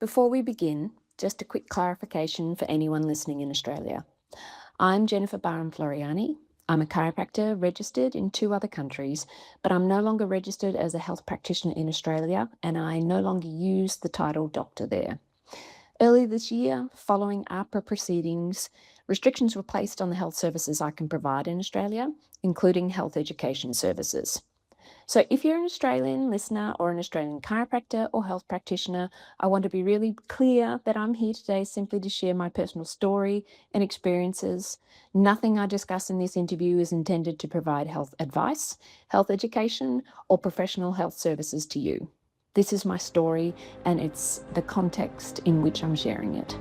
Before we begin, just a quick clarification for anyone listening in Australia. I'm Jennifer Barham-Floreani. I'm a chiropractor registered in 2 other countries, but I'm no longer registered as a health practitioner in Australia, and I no longer use the title doctor there. Early this year, following APRA proceedings, restrictions were placed on the health services I can provide in Australia, including health education services. So if you're an Australian listener or an Australian chiropractor or health practitioner, I want to be really clear that I'm here today simply to share my personal story and experiences. Nothing I discuss in this interview is intended to provide health advice, health education, or professional health services to you. This is my story, and it's the context in which I'm sharing it.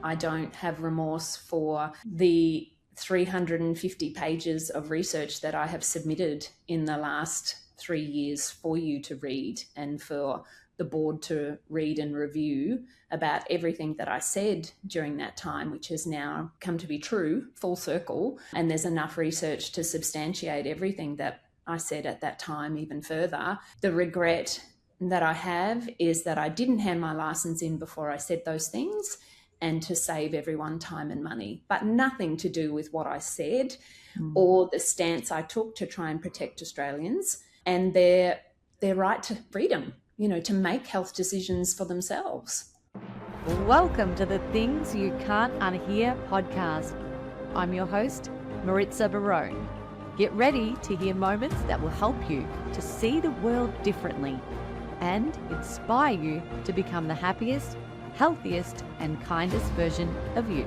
I don't have remorse for the 350 pages of research that I have submitted in the last 3 years for you to read and for the board to read and review about everything that I said during that time, which has now come to be true, full circle. And there's enough research to substantiate everything that I said at that time even further. The regret that I have is that I didn't hand my license in before I said those things, and to save everyone time and money, but nothing to do with what I said or the stance I took to try and protect Australians and their right to freedom, to make health decisions for themselves. Welcome to the Things You Can't Unhear podcast. I'm your host, Maritza Barone. Get ready to hear moments that will help you to see the world differently and inspire you to become the happiest, healthiest and kindest version of you.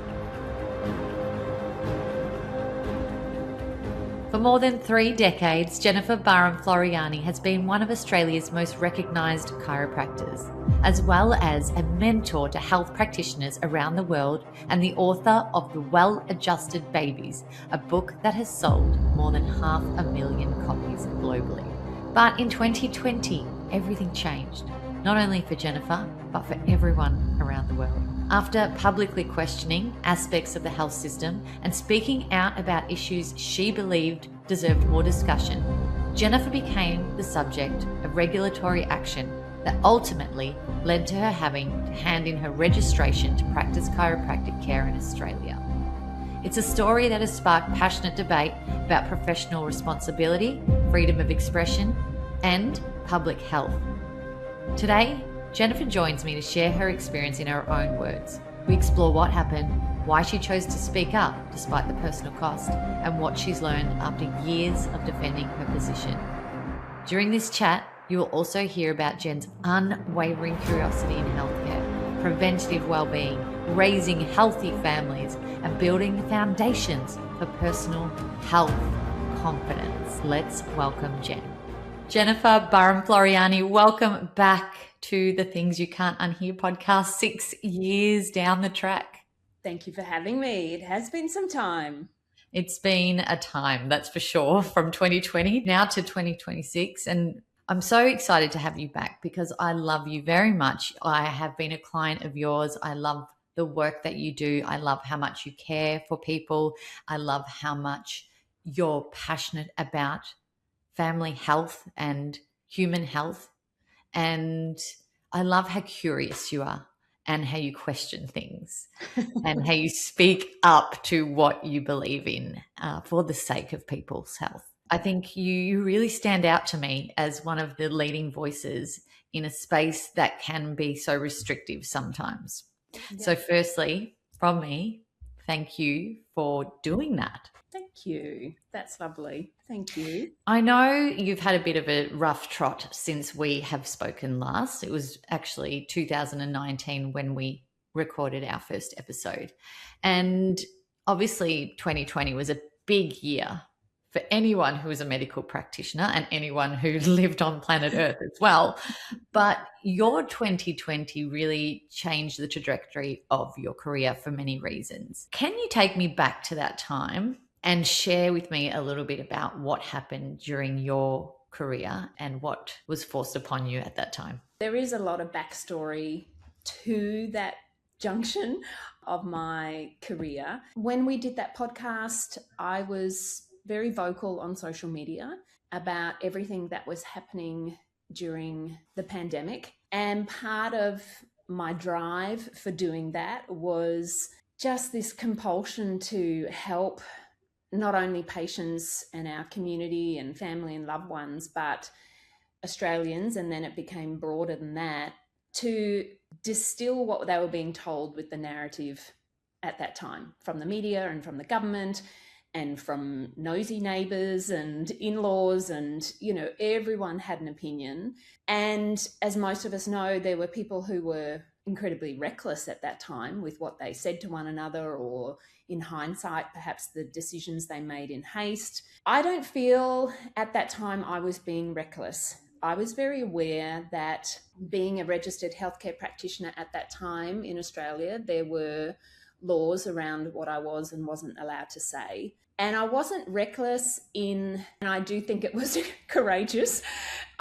For more than 3 decades, Jennifer Barham-Floreani has been one of Australia's most recognised chiropractors, as well as a mentor to health practitioners around the world and the author of The Well-Adjusted Babies, a book that has sold more than 500,000 copies globally. But in 2020, everything changed, not only for Jennifer, but for everyone around the world. After publicly questioning aspects of the health system and speaking out about issues she believed deserved more discussion, Jennifer became the subject of regulatory action that ultimately led to her having to hand in her registration to practice chiropractic care in Australia. It's a story that has sparked passionate debate about professional responsibility, freedom of expression, and public health. Today, Jennifer joins me to share her experience in her own words. We explore what happened, why she chose to speak up despite the personal cost, and what she's learned after years of defending her position. During this chat, you will also hear about Jen's unwavering curiosity in healthcare, preventative wellbeing, raising healthy families, and building the foundations for personal health confidence. Let's welcome Jen. Jennifer Barham-Floreani, welcome back to the Things You Can't Unhear podcast 6 years down the track. Thank you for having me. It has been some time. It's been a time, that's for sure, from 2020 now to 2026. And I'm so excited to have you back because I love you very much. I have been a client of yours. I love the work that you do. I love how much you care for people. I love how much you're passionate about family health and human health. And I love how curious you are and how you question things and how you speak up to what you believe in for the sake of people's health. I think you really stand out to me as one of the leading voices in a space that can be so restrictive sometimes. Yeah. So firstly, from me, thank you for doing that. Thank you. That's lovely. Thank you. I know you've had a bit of a rough trot since we have spoken last. It was actually 2019 when we recorded our first episode. And obviously 2020 was a big year for anyone who was a medical practitioner and anyone who lived on planet Earth as well. But your 2020 really changed the trajectory of your career for many reasons. Can you take me back to that time and share with me a little bit about what happened during your career and what was forced upon you at that time? There is a lot of backstory to that junction of my career. When we did that podcast, I was very vocal on social media about everything that was happening during the pandemic. And part of my drive for doing that was just this compulsion to help not only patients and our community and family and loved ones, but Australians, and then it became broader than that, to distill what they were being told with the narrative at that time from the media and from the government and from nosy neighbours and in-laws, and everyone had an opinion. And as most of us know, there were people who were incredibly reckless at that time with what they said to one another, or in hindsight perhaps the decisions they made in haste. I don't feel at that time I was being reckless. I was very aware that, being a registered healthcare practitioner at that time in Australia, there were laws around what I was and wasn't allowed to say. And I wasn't reckless and I do think it was courageous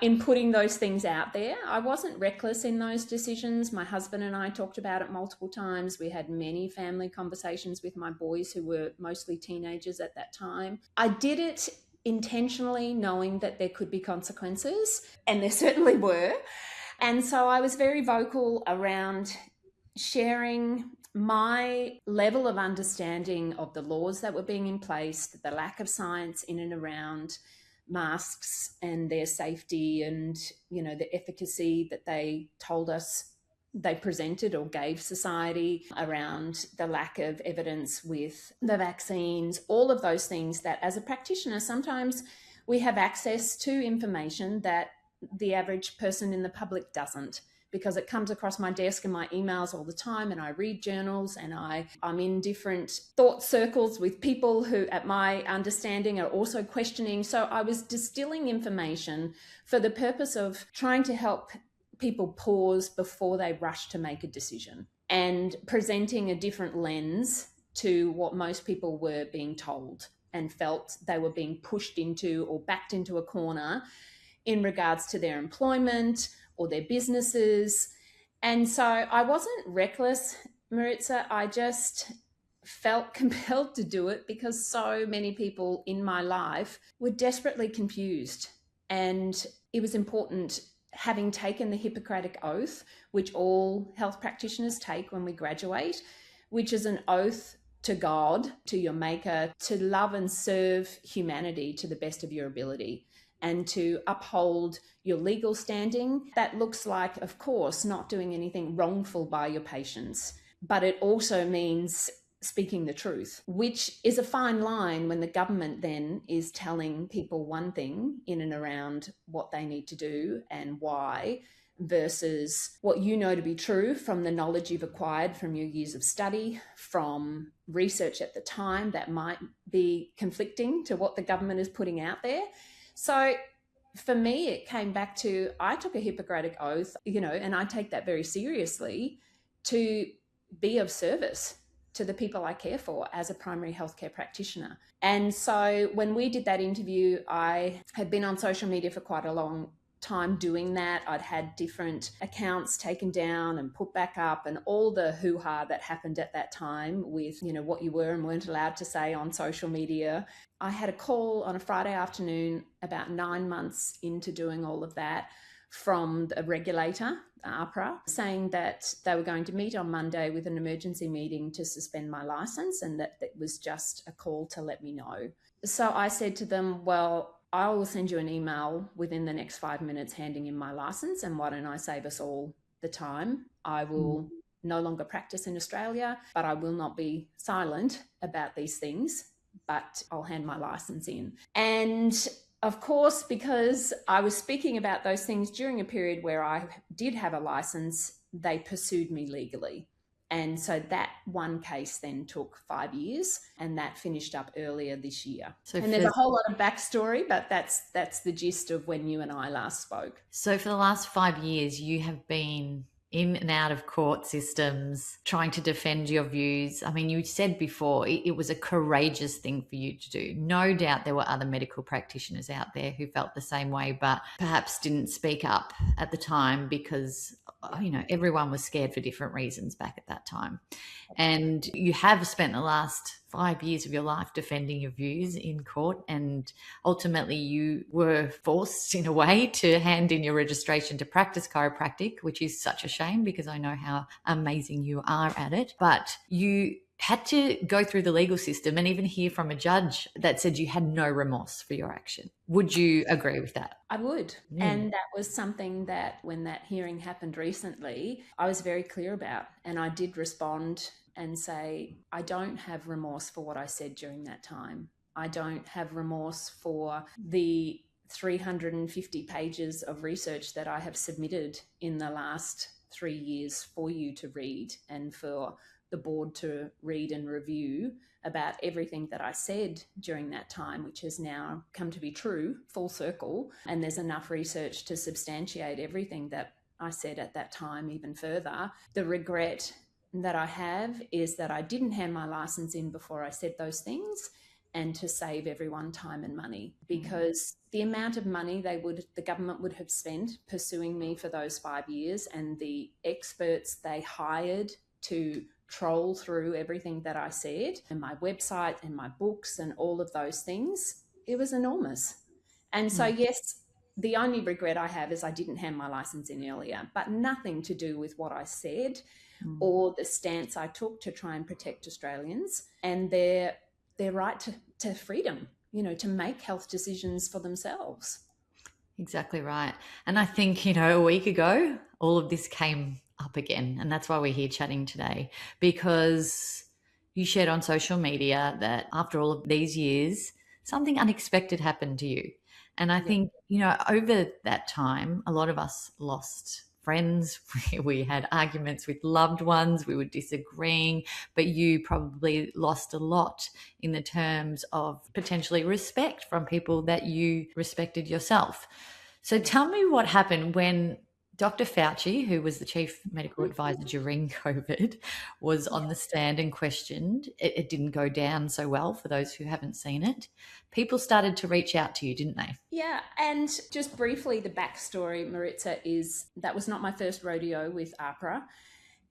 in putting those things out there. I wasn't reckless in those decisions. My husband and I talked about it multiple times. We had many family conversations with my boys, who were mostly teenagers at that time. I did it intentionally, knowing that there could be consequences, and there certainly were. And so I was very vocal around sharing my level of understanding of the laws that were being in place, the lack of science in and around masks and their safety, and the efficacy that they told us they presented or gave society, around the lack of evidence with the vaccines, all of those things that as a practitioner, sometimes we have access to information that the average person in the public doesn't, because it comes across my desk and my emails all the time, and I read journals, and I'm in different thought circles with people who, at my understanding, are also questioning. So I was distilling information for the purpose of trying to help people pause before they rush to make a decision, and presenting a different lens to what most people were being told and felt they were being pushed into or backed into a corner in regards to their employment or their businesses. And so I wasn't reckless, Maritza. I just felt compelled to do it because so many people in my life were desperately confused. And it was important, having taken the Hippocratic Oath, which all health practitioners take when we graduate, which is an oath to God, to your maker, to love and serve humanity to the best of your ability, and to uphold your legal standing. That looks like, of course, not doing anything wrongful by your patients, but it also means speaking the truth, which is a fine line when the government then is telling people one thing in and around what they need to do and why, versus what you know to be true from the knowledge you've acquired from your years of study, from research at the time that might be conflicting to what the government is putting out there. So for me, it came back to, I took a Hippocratic Oath, and I take that very seriously, to be of service to the people I care for as a primary healthcare practitioner. And so when we did that interview, I had been on social media for quite a long time doing that. I'd had different accounts taken down and put back up, and all the hoo-ha that happened at that time with, what you were and weren't allowed to say on social media. I had a call on a Friday afternoon about 9 months into doing all of that from a regulator, APRA, saying that they were going to meet on Monday with an emergency meeting to suspend my license, and that it was just a call to let me know. So I said to them, well, I will send you an email within the next 5 minutes handing in my license, and why don't I save us all the time? I will no longer practice in Australia, but I will not be silent about these things, but I'll hand my license in. And of course, because I was speaking about those things during a period where I did have a license, they pursued me legally. And so that one case then took 5 years, and that finished up earlier this year. And there's a whole lot of backstory, but that's the gist of when you and I last spoke. So for the last 5 years, you have been in and out of court systems trying to defend your views. I mean, you said before it was a courageous thing for you to do. No doubt there were other medical practitioners out there who felt the same way, but perhaps didn't speak up at the time because everyone was scared for different reasons back at that time. And you have spent the last 5 years of your life defending your views in court, and ultimately you were forced in a way to hand in your registration to practice chiropractic, which is such a shame because I know how amazing you are at it. But you had to go through the legal system and even hear from a judge that said you had no remorse for your action. Would you agree with that? I would. And that was something that when that hearing happened recently, I was very clear about. And I did respond and say, I don't have remorse for what I said during that time. I don't have remorse for the 350 pages of research that I have submitted in the last 3 years for you to read and for the board to read and review about everything that I said during that time, which has now come to be true, full circle. And there's enough research to substantiate everything that I said at that time even further. The regret that I have is that I didn't hand my license in before I said those things, and to save everyone time and money, because the amount of money the government would have spent pursuing me for those 5 years, and the experts they hired to troll through everything that I said, and my website and my books and all of those things, it was enormous. And so, yes, the only regret I have is I didn't hand my license in earlier, but nothing to do with what I said or the stance I took to try and protect Australians and their right to freedom, to make health decisions for themselves. Exactly right. And I think, a week ago, all of this came up again. And that's why we're here chatting today, because you shared on social media that after all of these years, something unexpected happened to you. And I think, over that time, a lot of us lost friends. We had arguments with loved ones. We were disagreeing, but you probably lost a lot in the terms of potentially respect from people that you respected yourself. So tell me what happened when Dr. Fauci, who was the chief medical advisor during COVID, was on the stand and questioned. It didn't go down so well for those who haven't seen it. People started to reach out to you, didn't they? Yeah, and just briefly, the backstory, Maritza, is that was not my first rodeo with AHPRA.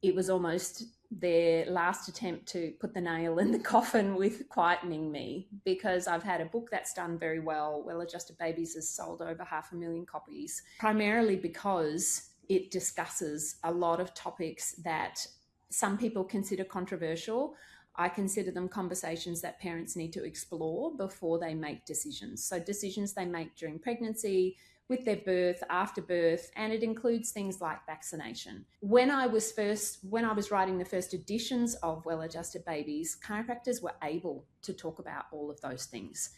It was almost their last attempt to put the nail in the coffin with quietening me, because I've had a book that's done very well. Well-Adjusted Babies has sold over 500,000 copies, primarily because it discusses a lot of topics that some people consider controversial. I consider them conversations that parents need to explore before they make decisions. So decisions they make during pregnancy, with their birth, after birth, and it includes things like vaccination. When I was writing the first editions of Well-Adjusted Babies, chiropractors were able to talk about all of those things.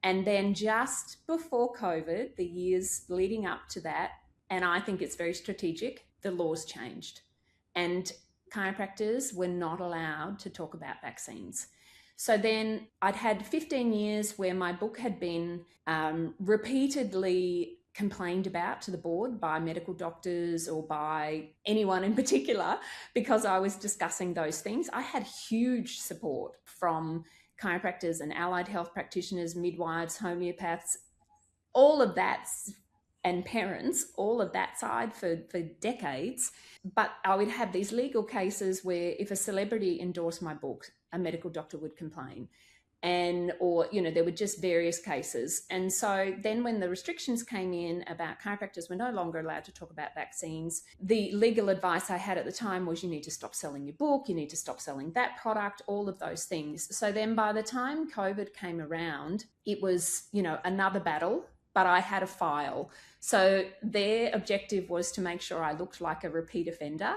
And then just before COVID, the years leading up to that, and I think it's very strategic, the laws changed. And chiropractors were not allowed to talk about vaccines. So then I'd had 15 years where my book had been repeatedly complained about to the board by medical doctors or by anyone in particular, because I was discussing those things. I had huge support from chiropractors and allied health practitioners, midwives, homeopaths, all of that, and parents, all of that side for decades. But I would have these legal cases where if a celebrity endorsed my book, a medical doctor would complain. Or there were just various cases. And so then when the restrictions came in about chiropractors were no longer allowed to talk about vaccines, the legal advice I had at the time was you need to stop selling your book, you need to stop selling that product, all of those things. So then by the time COVID came around, it was, another battle, but I had a file. So their objective was to make sure I looked like a repeat offender.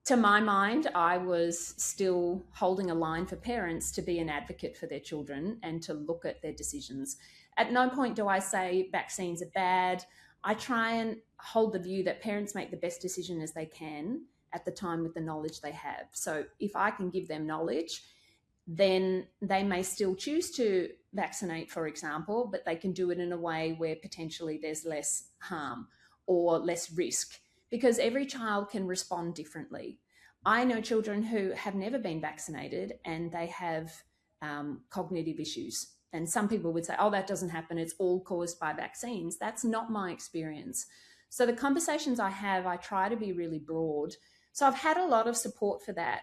To my mind, I was still holding a line for parents to be an advocate for their children and to look at their decisions. At no point do I say vaccines are bad. I try and hold the view that parents make the best decision as they can at the time with the knowledge they have. So if I can give them knowledge, then they may still choose to vaccinate, for example, but they can do it in a way where potentially there's less harm or less risk, because every child can respond differently. I know children who have never been vaccinated and they have cognitive issues. And some people would say, oh, that doesn't happen, it's all caused by vaccines. That's not my experience. So the conversations I have, I try to be really broad. So I've had a lot of support for that.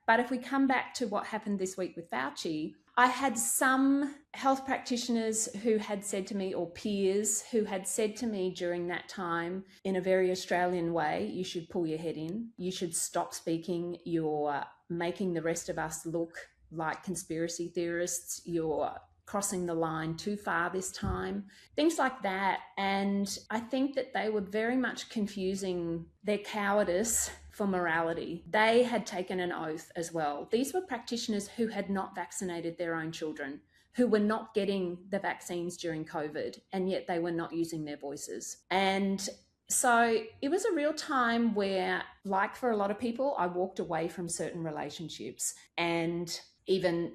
But if we come back to what happened this week with Fauci, I had some health practitioners who had said to me, or peers who had said to me during that time in a very Australian way, you should pull your head in, you should stop speaking, you're making the rest of us look like conspiracy theorists, you're crossing the line too far this time, things like that. And I think that they were very much confusing their cowardice for morality. They had taken an oath as well. These were practitioners who had not vaccinated their own children, who were not getting the vaccines during COVID, and yet they were not using their voices. And so it was a real time where, like for a lot of people, I walked away from certain relationships and even,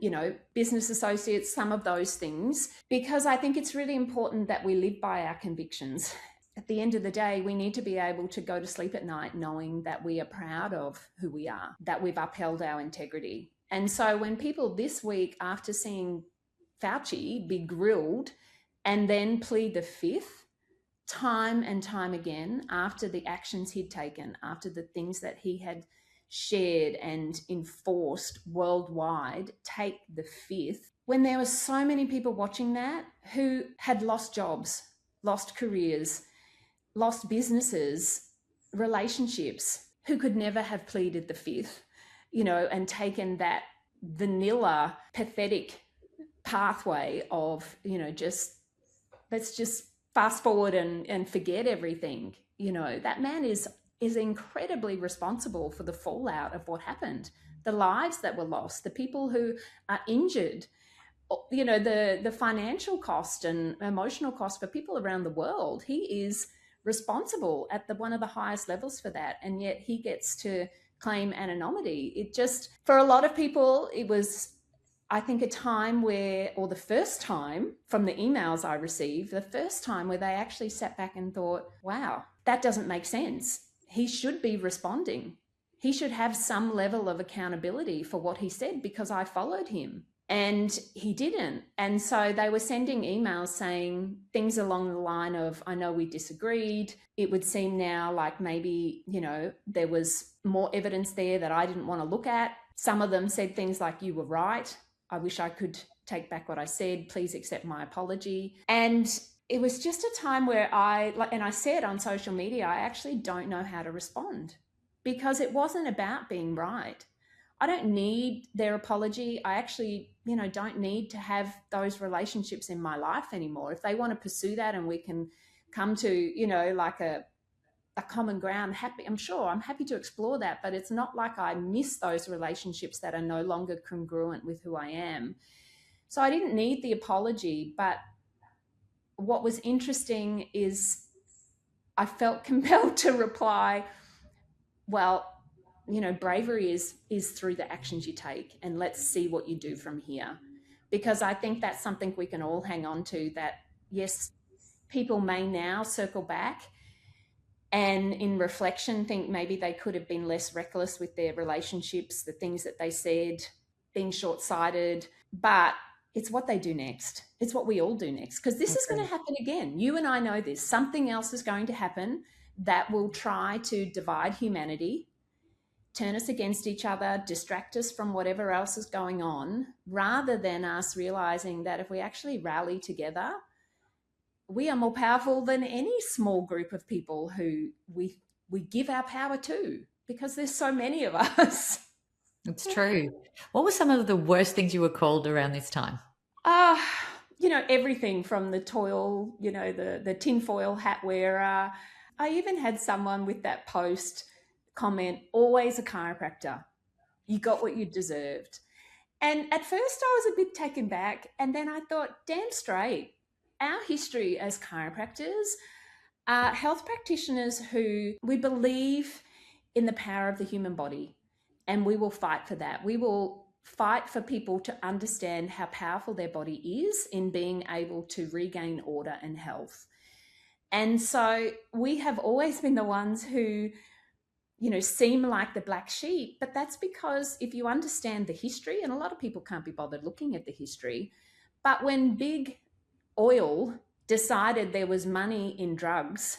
business associates, some of those things, because I think it's really important that we live by our convictions. At the end of the day, we need to be able to go to sleep at night knowing that we are proud of who we are, that we've upheld our integrity. And so when people this week, after seeing Fauci be grilled and then plead the fifth, time and time again, after the actions he'd taken, after the things that he had shared and enforced worldwide, take the fifth, when there were so many people watching that who had lost jobs, lost careers, lost businesses, relationships, who could never have pleaded the fifth, and taken that vanilla, pathetic pathway of, let's just fast forward and forget everything. That man is incredibly responsible for the fallout of what happened, the lives that were lost, the people who are injured, the financial cost and emotional cost for people around the world. He is responsible at one of the highest levels for that, and yet he gets to claim anonymity. It just, for a lot of people, it was, I think, a time where, or the first time from the emails I received, the first time where they actually sat back and thought, wow, that doesn't make sense. He should be responding. He should have some level of accountability for what he said, because I followed him. And he didn't. And so they were sending emails saying things along the line of, I know we disagreed. It would seem now like maybe, there was more evidence there that I didn't want to look at. Some of them said things like, you were right. I wish I could take back what I said. Please accept my apology. And it was just a time where I said on social media, I actually don't know how to respond, because it wasn't about being right. I don't need their apology. I actually, don't need to have those relationships in my life anymore. If they want to pursue that and we can come to, like a common ground, I'm happy to explore that, but it's not like I miss those relationships that are no longer congruent with who I am. So I didn't need the apology, but what was interesting is I felt compelled to reply, well, bravery is through the actions you take, and let's see what you do from here. Because I think that's something we can all hang on to, that yes, people may now circle back and in reflection think maybe they could have been less reckless with their relationships, the things that they said, being short-sighted, but it's what they do next. It's what we all do next, because this is going to happen again. You and I know this. Something else is going to happen that will try to divide humanity, turn us against each other, distract us from whatever else is going on, rather than us realizing that if we actually rally together, we are more powerful than any small group of people who we give our power to, because there's so many of us. It's true. What were some of the worst things you were called around this time? Everything from the toil, the tinfoil hat wearer. I even had someone with that post comment, always a chiropractor. You got what you deserved. And at first I was a bit taken back, and then I thought, damn straight. Our history as chiropractors are health practitioners who we believe in the power of the human body, and we will fight for that. We will fight for people to understand how powerful their body is in being able to regain order and health. And so we have always been the ones who, seem like the black sheep, but that's because if you understand the history, and a lot of people can't be bothered looking at the history, but when big oil decided there was money in drugs,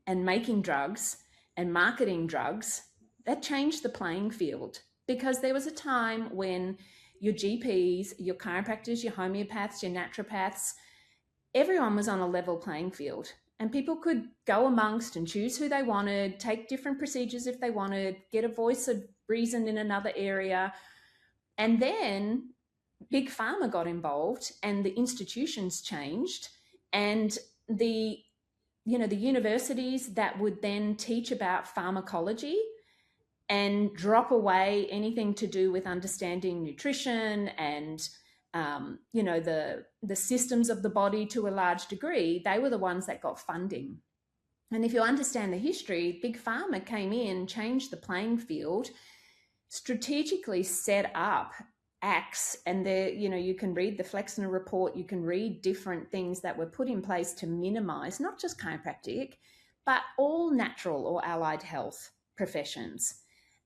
and making drugs and marketing drugs, that changed the playing field, because there was a time when your GPs, your chiropractors, your homeopaths, your naturopaths, everyone was on a level playing field, and people could go amongst and choose who they wanted, take different procedures if they wanted, get a voice of reason in another area. And then big pharma got involved and the institutions changed, and the the universities that would then teach about pharmacology and drop away anything to do with understanding nutrition and the systems of the body to a large degree, they were the ones that got funding. And if you understand the history, big pharma came in, changed the playing field, strategically set up acts, and there, you can read the Flexner report, you can read different things that were put in place to minimize not just chiropractic, but all natural or allied health professions.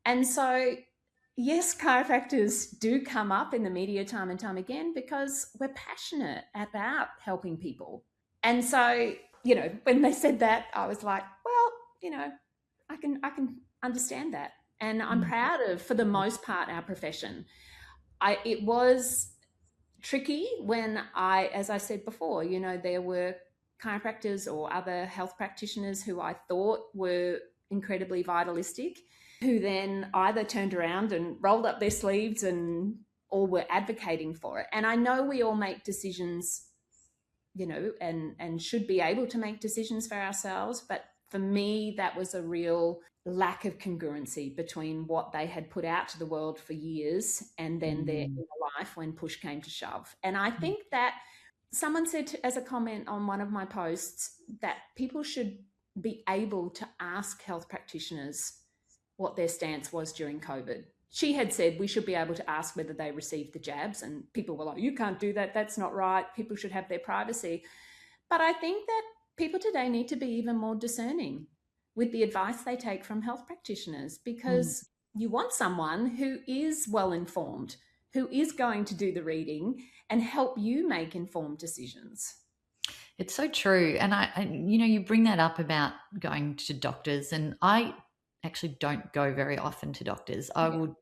And so, yes, chiropractors do come up in the media time and time again because we're passionate about helping people. And so, when they said that, I was like, well, I can understand that. And I'm proud of, for the most part, our profession. It was tricky when as I said before, there were chiropractors or other health practitioners who I thought were incredibly vitalistic, who then either turned around and rolled up their sleeves or were advocating for it. And I know we all make decisions, and should be able to make decisions for ourselves. But for me, that was a real lack of congruency between what they had put out to the world for years and then their inner life when push came to shove. And I think that someone said as a comment on one of my posts that people should be able to ask health practitioners what their stance was during COVID. She had said we should be able to ask whether they received the jabs, and people were like, you can't do that, that's not right, people should have their privacy. But I think that people today need to be even more discerning with the advice they take from health practitioners, because you want someone who is well informed, who is going to do the reading and help you make informed decisions. It's so true. And you bring that up about going to doctors, and I actually don't go very often to doctors. I would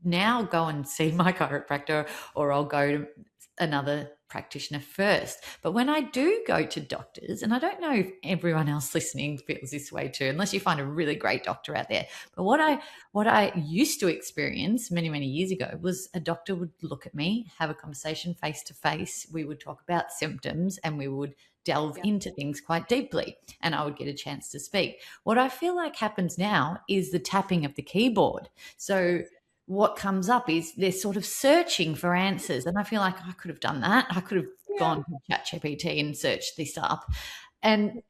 now go and see my chiropractor, or I'll go to another practitioner first. But when I do go to doctors, and I don't know if everyone else listening feels this way too, unless you find a really great doctor out there. But what I used to experience many, many years ago was a doctor would look at me, have a conversation face to face. We would talk about symptoms and we would delve into things quite deeply, and I would get a chance to speak. What I feel like happens now is the tapping of the keyboard. So what comes up is they're sort of searching for answers. And I feel like I could have done that. I could have gone to ChatGPT and searched this up. And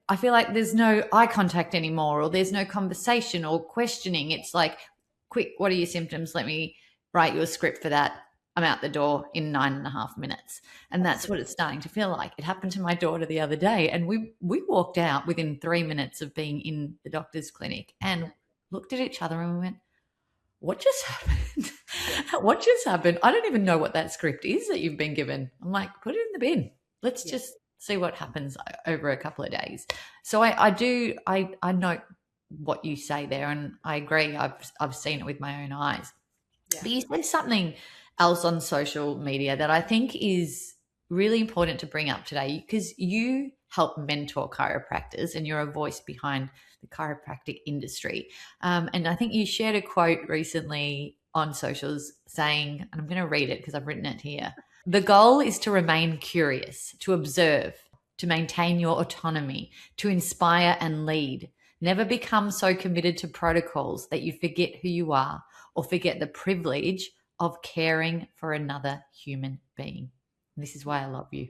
I feel like there's no eye contact anymore, or there's no conversation or questioning. It's like, quick, what are your symptoms? Let me write you a script for that. I'm out the door in 9.5 minutes. And that's what it's starting to feel like. It happened to my daughter the other day, and we walked out within 3 minutes of being in the doctor's clinic and looked at each other and we went, what just happened? What just happened? I don't even know what that script is that you've been given. I'm like, put it in the bin. Let's just see what happens over a couple of days. So I note what you say there, and I agree. I've seen it with my own eyes. Yeah. But you said something else on social media that I think is really important to bring up today, because you help mentor chiropractors and you're a voice behind the chiropractic industry. And I think you shared a quote recently on socials saying, and I'm going to read it because I've written it here: the goal is to remain curious, to observe, to maintain your autonomy, to inspire and lead. Never become so committed to protocols that you forget who you are or forget the privilege of caring for another human being. And this is why I love you.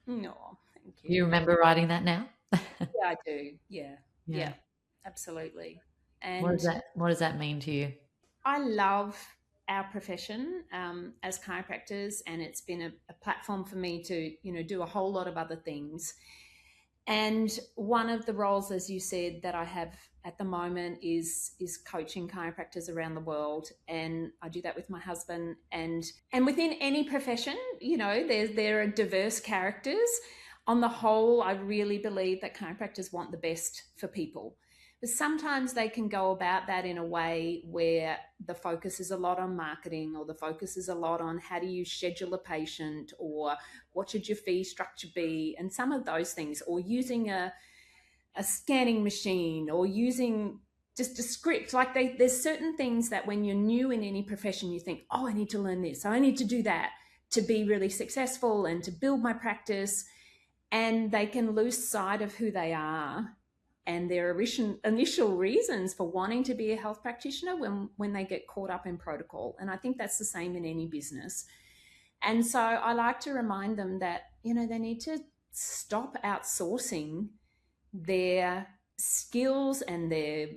No, thank you. You remember writing that now? Yeah, I do. Yeah, absolutely. And what does that mean to you? I love our profession as chiropractors, and it's been a platform for me to, do a whole lot of other things. And one of the roles, as you said, that I have at the moment is coaching chiropractors around the world, and I do that with my husband. And within any profession, there are diverse characters. on the whole, I really believe that chiropractors want the best for people. But sometimes they can go about that in a way where the focus is a lot on marketing, or the focus is a lot on how do you schedule a patient, or what should your fee structure be, and some of those things, or using a scanning machine, or using just a script. Like there's certain things that when you're new in any profession, you think, oh, I need to learn this, I need to do that to be really successful and to build my practice. And they can lose sight of who they are and their initial reasons for wanting to be a health practitioner when they get caught up in protocol. And I think that's the same in any business. And so I like to remind them that, they need to stop outsourcing their skills and their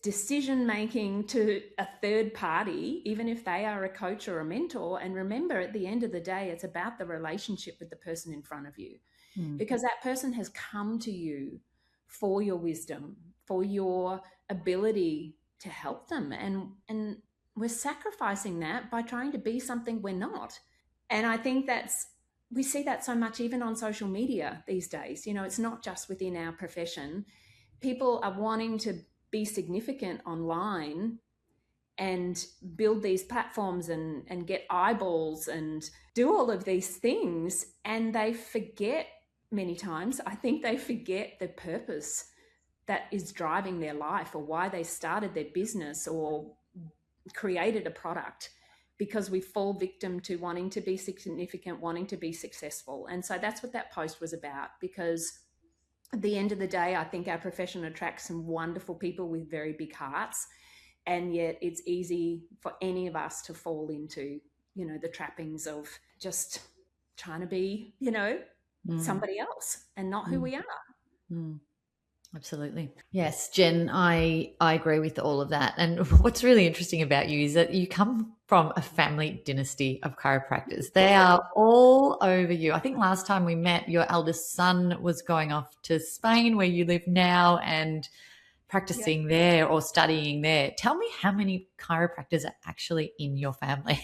decision making to a third party, even if they are a coach or a mentor. And remember, at the end of the day, it's about the relationship with the person in front of you, because that person has come to you for your wisdom, for your ability to help them. And we're sacrificing that by trying to be something we're not. And I think we see that so much even on social media these days. It's not just within our profession. People are wanting to be significant online and build these platforms and get eyeballs and do all of these things. And they forget many times, I think they forget the purpose that is driving their life, or why they started their business or created a product, because we fall victim to wanting to be significant, wanting to be successful. And so that's what that post was about, because at the end of the day, I think our profession attracts some wonderful people with very big hearts. And yet it's easy for any of us to fall into, the trappings of just trying to be, somebody else and not who we are. Absolutely. Yes, Jen, I agree with all of that. And what's really interesting about you is that you come from a family dynasty of chiropractors. They are all over you. I think last time we met, your eldest son was going off to Spain, where you live now, and practicing there or studying there. Tell me how many chiropractors are actually in your family,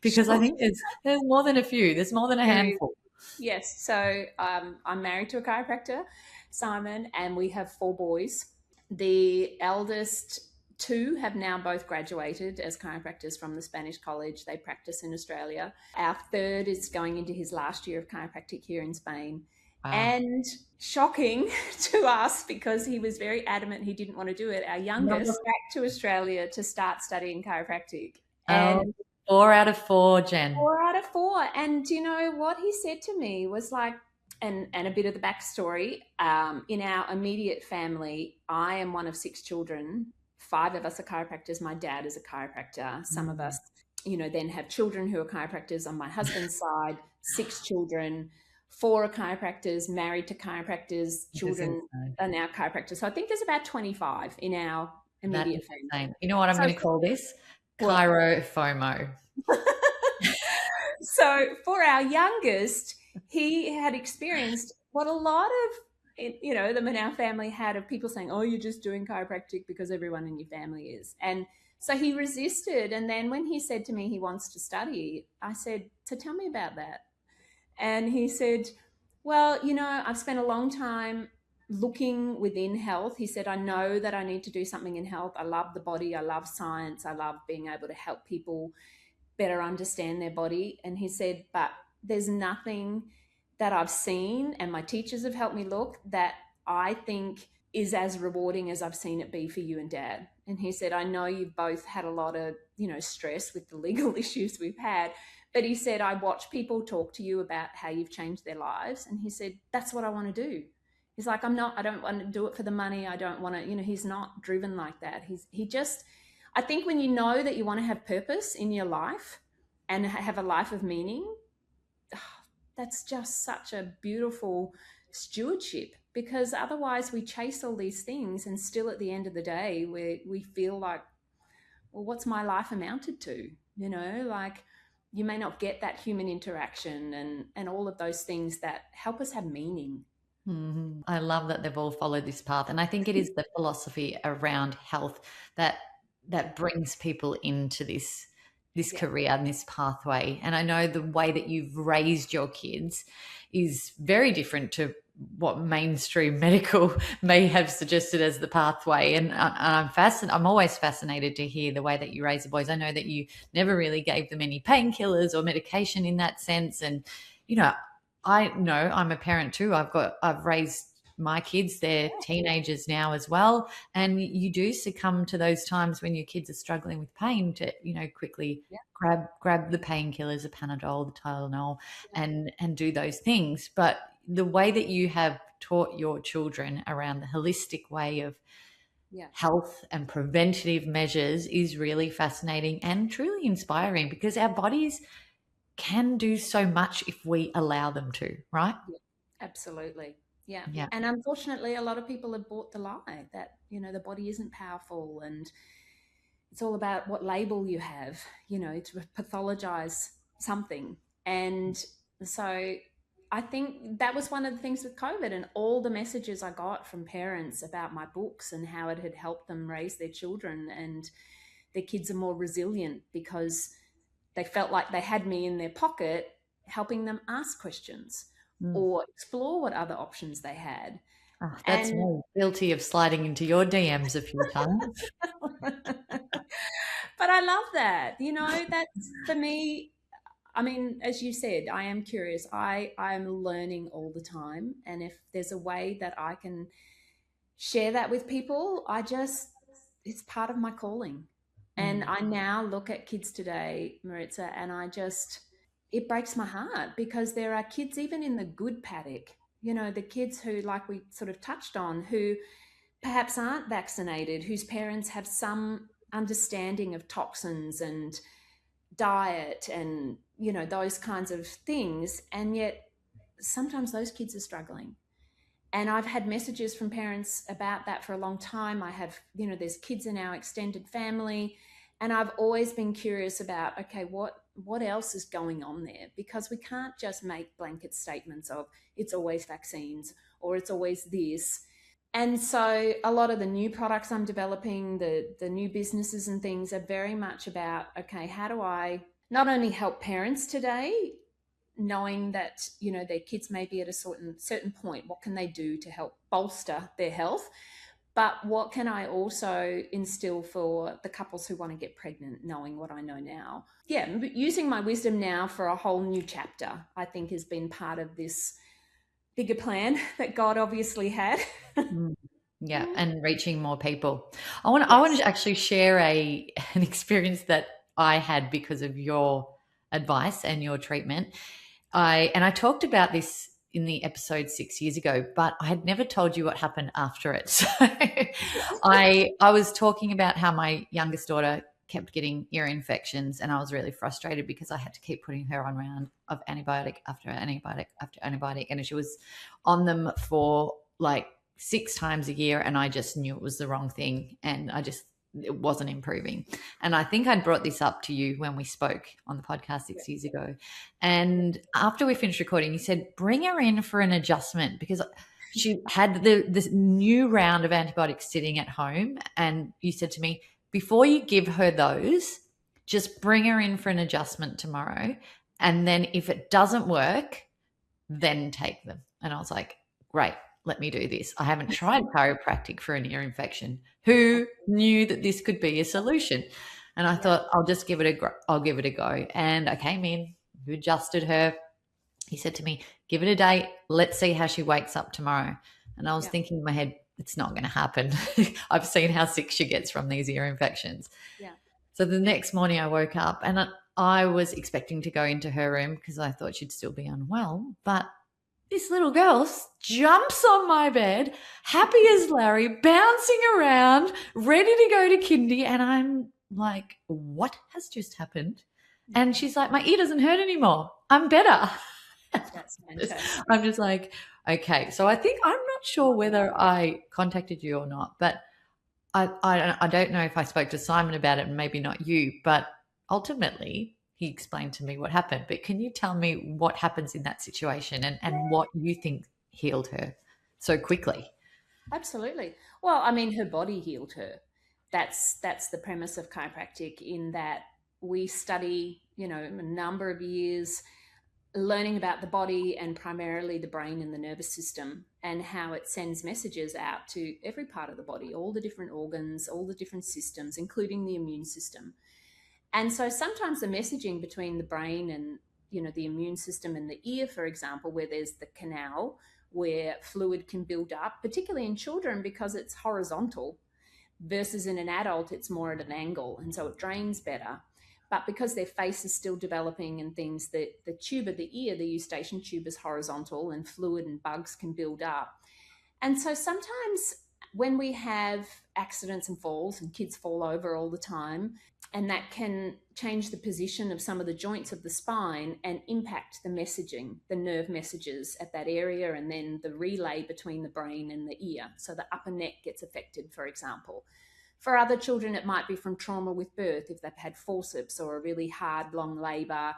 because I think there's more than a few. There's more than a handful. Yes. So I'm married to a chiropractor, Simon, and we have 4 boys. The eldest 2 have now both graduated as chiropractors from the Spanish College. They practice in Australia. Our 3rd is going into his last year of chiropractic here in Spain. Wow. And shocking to us, because he was very adamant he didn't want to do it, our youngest back to Australia to start studying chiropractic. And 4 out of 4, Jen. 4 out of 4. And what he said to me was like, and a bit of the backstory, in our immediate family, I am one of 6 children. 5 of us are chiropractors. My dad is a chiropractor. Some of us, then have children who are chiropractors on my husband's side, 6 children, 4 are chiropractors, married to chiropractors, children are now chiropractors. So I think there's about 25 in our immediate family. You know what I'm going to call this? Chiro FOMO. So for our youngest, he had experienced what a lot of, them in our family had, of people saying, oh, you're just doing chiropractic because everyone in your family is. And so he resisted. And then when he said to me he wants to study, I said, so tell me about that. And he said, well, I've spent a long time looking within health. He said, I know that I need to do something in health. I love the body. I love science. I love being able to help people better understand their body. And he said, but there's nothing that I've seen, and my teachers have helped me look, that I think is as rewarding as I've seen it be for you and Dad. And he said, I know you've both had a lot of, stress with the legal issues we've had, but he said, I watch people talk to you about how you've changed their lives. And he said, that's what I want to do. He's like, I don't want to do it for the money. I don't want to, he's not driven like that. I think when you know that you want to have purpose in your life and have a life of meaning, that's just such a beautiful stewardship, because otherwise we chase all these things and still at the end of the day we feel like, well, what's my life amounted to? Like you may not get that human interaction and all of those things that help us have meaning. Mm-hmm. I love that they've all followed this path. And I think it is the philosophy around health that brings people into this career and this pathway. And I know the way that you've raised your kids is very different to what mainstream medical may have suggested as the pathway. And I'm always fascinated to hear the way that you raise the boys. I know that you never really gave them any painkillers or medication in that sense. And, I know I'm a parent too. I've raised my kids, they're teenagers now as well. And you do succumb to those times when your kids are struggling with pain to, quickly grab the painkillers, the Panadol, the Tylenol, and do those things. But the way that you have taught your children around the holistic way of health and preventative measures is really fascinating and truly inspiring, because our bodies can do so much if we allow them to, right? Absolutely. Yeah. Yeah. And unfortunately, a lot of people have bought the lie that, the body isn't powerful and it's all about what label you have, to pathologize something. And so I think that was one of the things with COVID, and all the messages I got from parents about my books and how it had helped them raise their children, and their kids are more resilient because they felt like they had me in their pocket helping them ask questions or explore what other options they had. Oh, that's me, guilty of sliding into your DMs a few times. But I love that. That's, for me, I mean, as you said, I am curious. I'm learning all the time. And if there's a way that I can share that with people, it's part of my calling. And I now look at kids today, Maritza, and it breaks my heart, because there are kids, even in the good paddock, the kids who, like we sort of touched on, who perhaps aren't vaccinated, whose parents have some understanding of toxins and diet and, those kinds of things. And yet sometimes those kids are struggling. And I've had messages from parents about that for a long time. I have, there's kids in our extended family, and I've always been curious about, okay, what else is going on there? Because we can't just make blanket statements of it's always vaccines or it's always this. And so a lot of the new products I'm developing, the new businesses and things, are very much about, okay, how do I not only help parents today, knowing that, their kids may be at a certain point, what can they do to help bolster their health? But what can I also instill for the couples who want to get pregnant, knowing what I know now? Yeah, using my wisdom now for a whole new chapter, I think, has been part of this bigger plan that God obviously had. Yeah, and reaching more people. I want to actually share an experience that I had because of your advice and your treatment. I talked about this in the episode 6 years ago, but I had never told you what happened after it. So I was talking about how my youngest daughter kept getting ear infections, and I was really frustrated because I had to keep putting her on round of antibiotic after antibiotic after antibiotic, and she was on them for like 6 times a year, and I just knew it was the wrong thing, and it wasn't improving. And I think I'd brought this up to you when we spoke on the podcast 6 years ago. And after we finished recording, you said, bring her in for an adjustment, because she had this new round of antibiotics sitting at home. And you said to me, before you give her those, just bring her in for an adjustment tomorrow. And then if it doesn't work, then take them. And I was like, great. Let me do this. I haven't tried chiropractic for an ear infection. Who knew that this could be a solution? And I thought, I'll give it a go. And I came in, you adjusted her. He said to me, give it a day. Let's see how she wakes up tomorrow. And I was thinking in my head, it's not going to happen. I've seen how sick she gets from these ear infections. Yeah. So the next morning I woke up and I was expecting to go into her room because I thought she'd still be unwell, but this little girl jumps on my bed, happy as Larry, bouncing around, ready to go to kindy. And I'm like, what has just happened? And she's like, my ear doesn't hurt anymore. I'm better. That's fantastic. I'm just like, okay. So I think, I'm not sure whether I contacted you or not, but I don't know if I spoke to Simon about it, and maybe not you, but ultimately he explained to me what happened. But can you tell me what happens in that situation and what you think healed her so quickly? Absolutely. Well, I mean, her body healed her. That's the premise of chiropractic, in that we study, a number of years learning about the body and primarily the brain and the nervous system, and how it sends messages out to every part of the body, all the different organs, all the different systems, including the immune system. And so sometimes the messaging between the brain and, the immune system and the ear, for example, where there's the canal where fluid can build up, particularly in children because it's horizontal, versus in an adult, it's more at an angle. And so it drains better. But because their face is still developing and things, the tube of the ear, the eustachian tube, is horizontal and fluid and bugs can build up. And so sometimes when we have accidents and falls, and kids fall over all the time, and that can change the position of some of the joints of the spine and impact the messaging, the nerve messages at that area, and then the relay between the brain and the ear. So the upper neck gets affected, for example. For other children, it might be from trauma with birth, if they've had forceps or a really hard, long labor.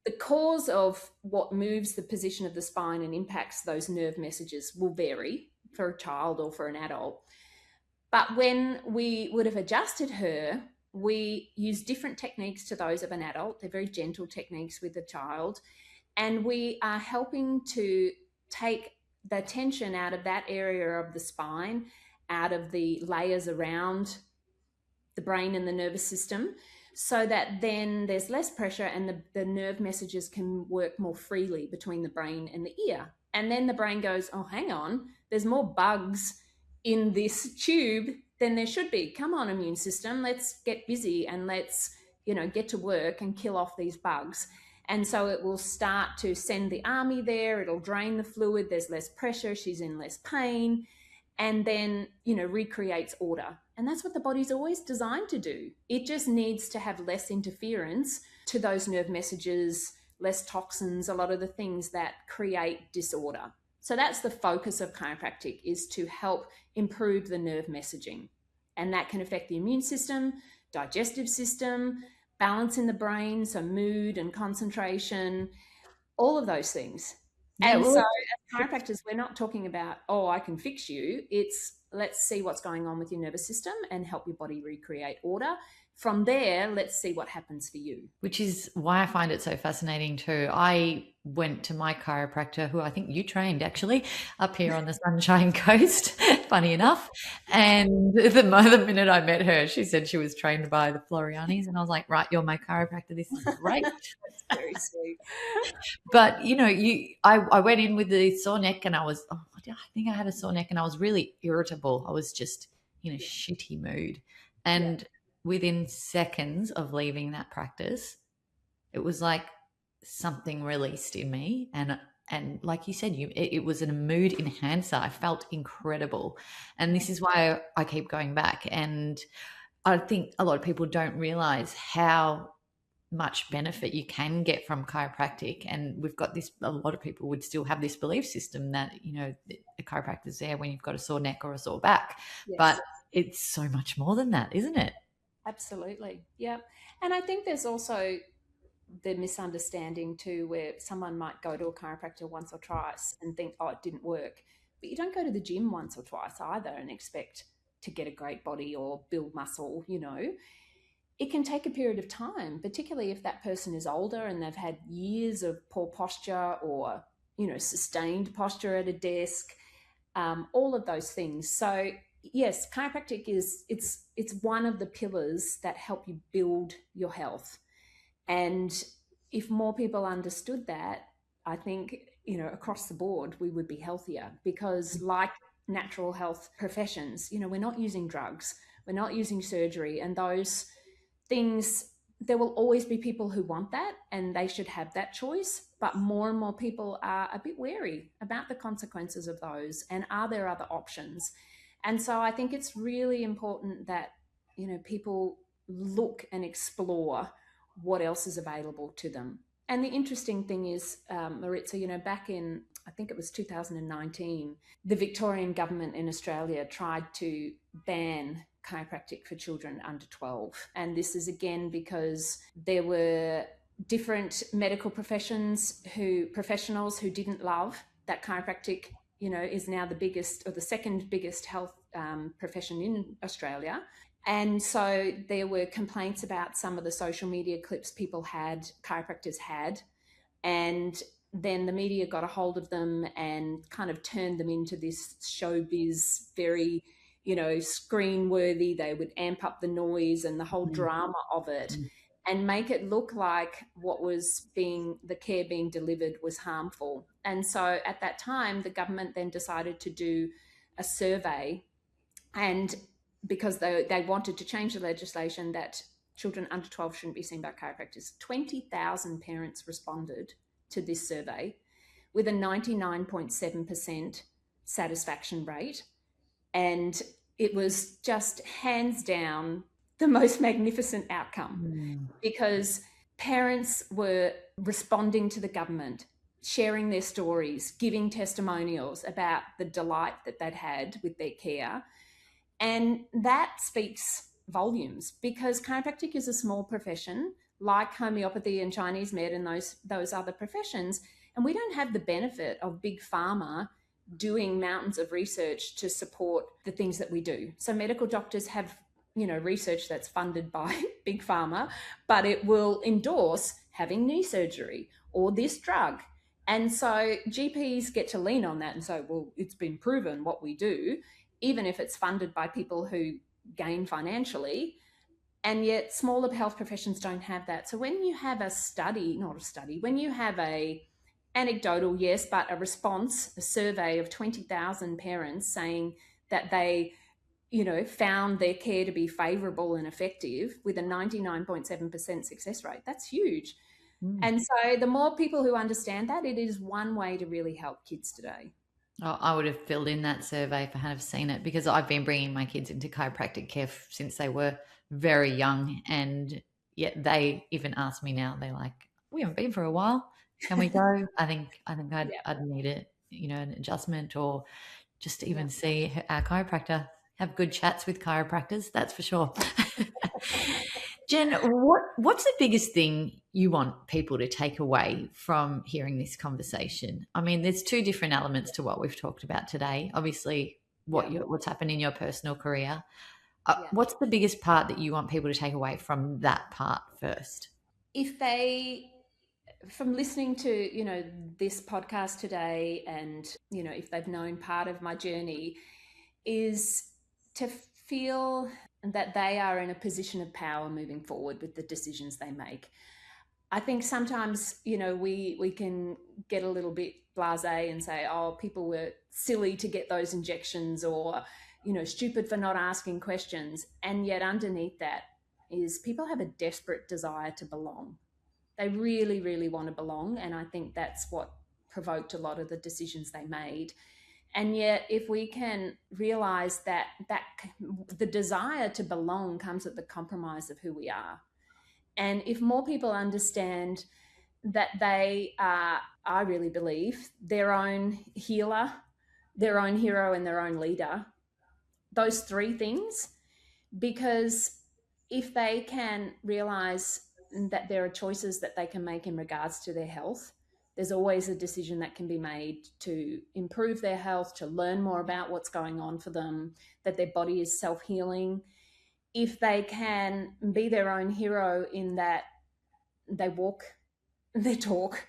The cause of what moves the position of the spine and impacts those nerve messages will vary for a child or for an adult. But when we would have adjusted her, we use different techniques to those of an adult. They're very gentle techniques with the child. And we are helping to take the tension out of that area of the spine, out of the layers around the brain and the nervous system, so that then there's less pressure and the nerve messages can work more freely between the brain and the ear. And then the brain goes, oh, hang on, there's more bugs in this tube than there should be. Come on, immune system, let's get busy and let's, get to work and kill off these bugs. And so it will start to send the army there. It'll drain the fluid. There's less pressure. She's in less pain. And then, recreates order. And that's what the body's always designed to do. It just needs to have less interference to those nerve messages, less toxins, a lot of the things that create disorder. So that's the focus of chiropractic, is to help improve the nerve messaging. And that can affect the immune system, digestive system, balance in the brain, so mood and concentration, all of those things. Yeah, And well, so as chiropractors, we're not talking about, oh, I can fix you. It's let's see what's going on with your nervous system and help your body recreate order. From there, let's see what happens for you. Which is why I find it so fascinating too. I went to my chiropractor, who I think you trained actually, up here on the Sunshine Coast, funny enough. And the minute I met her, she said she was trained by the Floreanis. And I was like, right, you're my chiropractor. This is great. That's very sweet. But, I went in with the sore neck and I think I had a sore neck and I was really irritable. I was just in a shitty mood. And within seconds of leaving that practice, it was like something released in me. And like you said, it was a mood enhancer. I felt incredible. And this is why I keep going back. And I think a lot of people don't realize how much benefit you can get from chiropractic. And we've got this, a lot of people would still have this belief system that, a chiropractor's there when you've got a sore neck or a sore back. Yes. But it's so much more than that, isn't it? Absolutely. Yeah. And I think there's also the misunderstanding too, where someone might go to a chiropractor once or twice and think, oh, it didn't work. But you don't go to the gym once or twice either and expect to get a great body or build muscle, It can take a period of time, particularly if that person is older and they've had years of poor posture or, sustained posture at a desk, all of those things. So yes, chiropractic it's one of the pillars that help you build your health. And if more people understood that, I think, across the board, we would be healthier, because like natural health professions, we're not using drugs, we're not using surgery, and those things, there will always be people who want that and they should have that choice. But more and more people are a bit wary about the consequences of those, and are there other options? And so I think it's really important that, people look and explore what else is available to them. And the interesting thing is, Maritza, back in, I think it was 2019, the Victorian government in Australia tried to ban chiropractic for children under 12. And this is again because there were different medical professionals who didn't love that chiropractic, is now the biggest or the second biggest health profession in Australia. And so there were complaints about some of the social media clips chiropractors had And then the media got a hold of them and kind of turned them into this showbiz, very, screen worthy. They would amp up the noise and the whole drama of it and make it look like the care being delivered was harmful. And so at that time, the government then decided to do a survey, and because they wanted to change the legislation that children under 12 shouldn't be seen by chiropractors. 20,000 parents responded to this survey with a 99.7% satisfaction rate. And it was just hands down the most magnificent outcome because parents were responding to the government, sharing their stories, giving testimonials about the delight that they'd had with their care. And that speaks volumes because chiropractic is a small profession like homeopathy and Chinese med and those other professions. And we don't have the benefit of big pharma doing mountains of research to support the things that we do. So medical doctors have, research that's funded by big pharma, but it will endorse having knee surgery or this drug. And so GPs get to lean on that and say, well, it's been proven what we do, even if it's funded by people who gain financially. And yet smaller health professions don't have that. So when you have when you have a anecdotal, yes, but a response, a survey of 20,000 parents saying that they, found their care to be favourable and effective with a 99.7% success rate, that's huge. And so the more people who understand that, it is one way to really help kids today. Oh, I would have filled in that survey if I had seen it, because I've been bringing my kids into chiropractic care since they were very young, and yet they even ask me now. They're like, "We haven't been for a while. Can we go?" I think I'd need it, an adjustment, or just to even see our chiropractor. Have good chats with chiropractors, that's for sure. Jen, what's the biggest thing you want people to take away from hearing this conversation? I mean, there's two different elements to what we've talked about today. Obviously, what's happened in your personal career. What's the biggest part that you want people to take away from that part first? From listening to, this podcast today, and, if they've known part of my journey, is to feel that they are in a position of power moving forward with the decisions they make. I think sometimes, we can get a little bit blasé and say, oh, people were silly to get those injections, or, stupid for not asking questions. And yet underneath that is people have a desperate desire to belong. They really, really want to belong. And I think that's what provoked a lot of the decisions they made. And yet, if we can realize that the desire to belong comes at the compromise of who we are. And if more people understand that they are, I really believe, their own healer, their own hero, and their own leader, those three things, because if they can realize that there are choices that they can make in regards to their health, there's always a decision that can be made to improve their health, to learn more about what's going on for them, that their body is self-healing. If they can be their own hero in that they walk, they talk,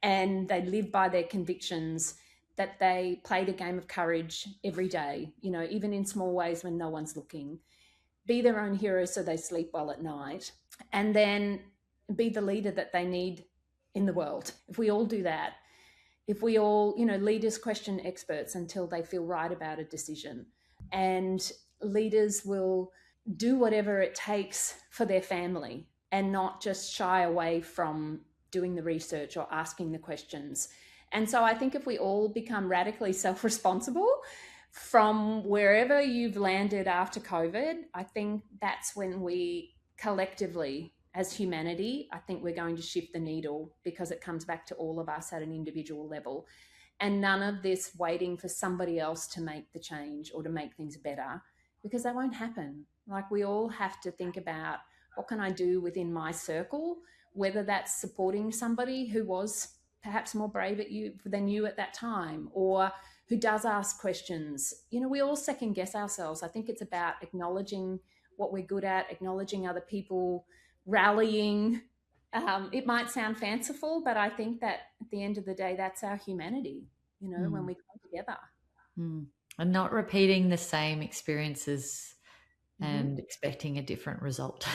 and they live by their convictions, that they play the game of courage every day, even in small ways when no one's looking, be their own hero so they sleep well at night, and then be the leader that they need in the world. If we all do that, if we all, leaders question experts until they feel right about a decision, and leaders will do whatever it takes for their family and not just shy away from doing the research or asking the questions. And so I think if we all become radically self-responsible from wherever you've landed after COVID, I think that's when we collectively, as humanity, I think we're going to shift the needle, because it comes back to all of us at an individual level. And none of this waiting for somebody else to make the change or to make things better, because that won't happen. Like, we all have to think about, what can I do within my circle, whether that's supporting somebody who was perhaps more brave than you at that time, or who does ask questions. We all second guess ourselves. I think it's about acknowledging what we're good at, acknowledging other people, rallying, It might sound fanciful, but I think that at the end of the day, that's our humanity, when we come together. And not repeating the same experiences Mm-hmm. and expecting a different result.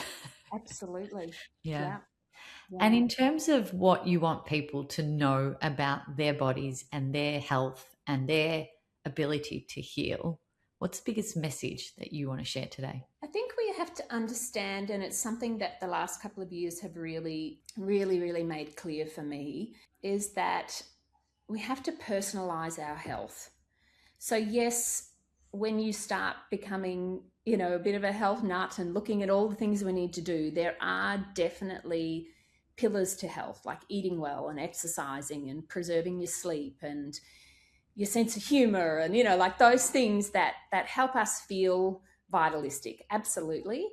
Absolutely. Yeah. Yeah. And in terms of what you want people to know about their bodies and their health and their ability to heal, what's the biggest message that you want to share today? I think we have to understand, and it's something that the last couple of years have really, really, really made clear for me, is that we have to personalize our health. So yes, when you start becoming, a bit of a health nut and looking at all the things we need to do, there are definitely pillars to health, like eating well and exercising and preserving your sleep and your sense of humor and, like those things that help us feel vitalistic. Absolutely.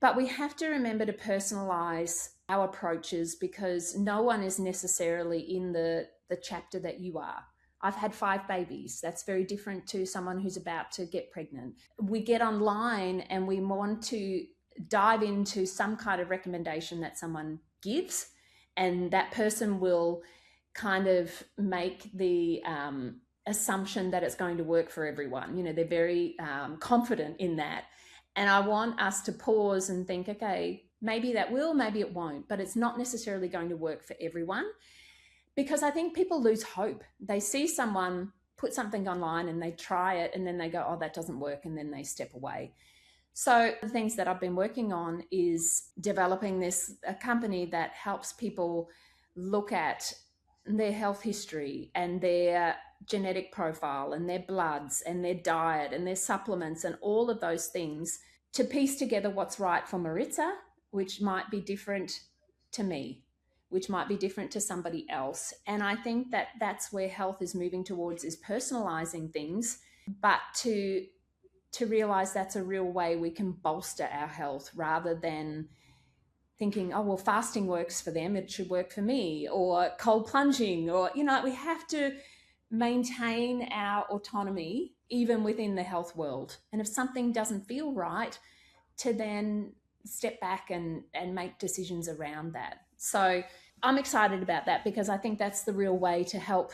But we have to remember to personalize our approaches, because no one is necessarily in the chapter that you are. I've had 5 babies. That's very different to someone who's about to get pregnant. We get online and we want to dive into some kind of recommendation that someone gives, and that person will kind of make the assumption that it's going to work for everyone. They're very confident in that. And I want us to pause and think, okay, maybe that will, maybe it won't, but it's not necessarily going to work for everyone. Because I think people lose hope. They see someone put something online and they try it and then they go, oh, that doesn't work, and then they step away. So the things that I've been working on is developing a company that helps people look at their health history and their genetic profile and their bloods and their diet and their supplements and all of those things to piece together what's right for Maritza, which might be different to me, which might be different to somebody else. And I think that that's where health is moving towards, is personalizing things, but to realize that's a real way we can bolster our health, rather than thinking, oh, well, fasting works for them, it should work for me, or cold plunging, or, we have to maintain our autonomy even within the health world. And if something doesn't feel right, to then step back and make decisions around that. So I'm excited about that, because I think that's the real way to help,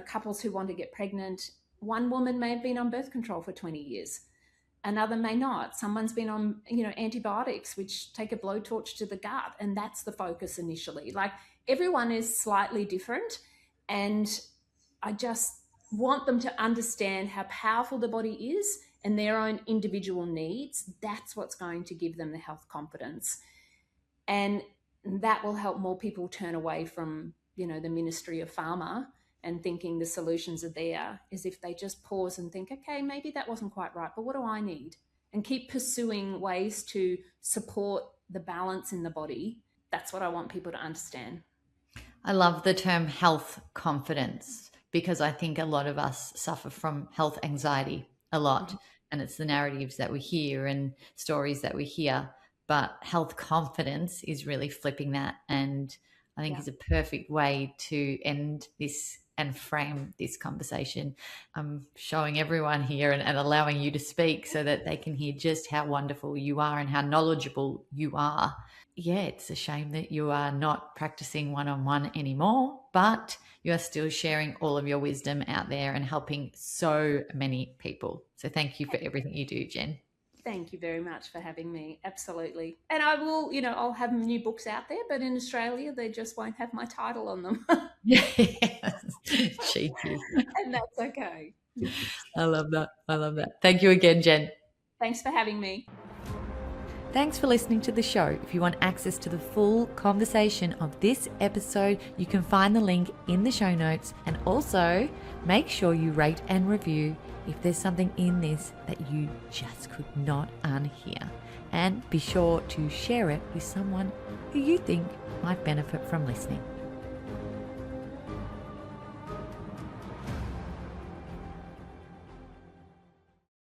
couples who want to get pregnant. One woman may have been on birth control for 20 years. Another may not. Someone's been on, antibiotics, which take a blowtorch to the gut. And that's the focus initially. Like, everyone is slightly different. And I just want them to understand how powerful the body is and their own individual needs. That's what's going to give them the health confidence. And that will help more people turn away from, the ministry of pharma and thinking the solutions are there, is if they just pause and think, okay, maybe that wasn't quite right, but what do I need? And keep pursuing ways to support the balance in the body. That's what I want people to understand. I love the term health confidence, because I think a lot of us suffer from health anxiety a lot. Mm-hmm. And it's the narratives that we hear and stories that we hear. But health confidence is really flipping that. And I think it's a perfect way to end this and frame this conversation. I'm showing everyone here and allowing you to speak so that they can hear just how wonderful you are and how knowledgeable you are. Yeah, it's a shame that you are not practicing one-on-one anymore, but you are still sharing all of your wisdom out there and helping so many people. So thank you for everything you do, Jen. Thank you very much for having me. Absolutely. And I will, I'll have new books out there, but in Australia, they just won't have my title on them. Cheeky. And that's okay. I love that. Thank you again, Jen. Thanks for having me. Thanks for listening to the show. If you want access to the full conversation of this episode, you can find the link in the show notes. And also make sure you rate and review if there's something in this that you just could not unhear. And be sure to share it with someone who you think might benefit from listening.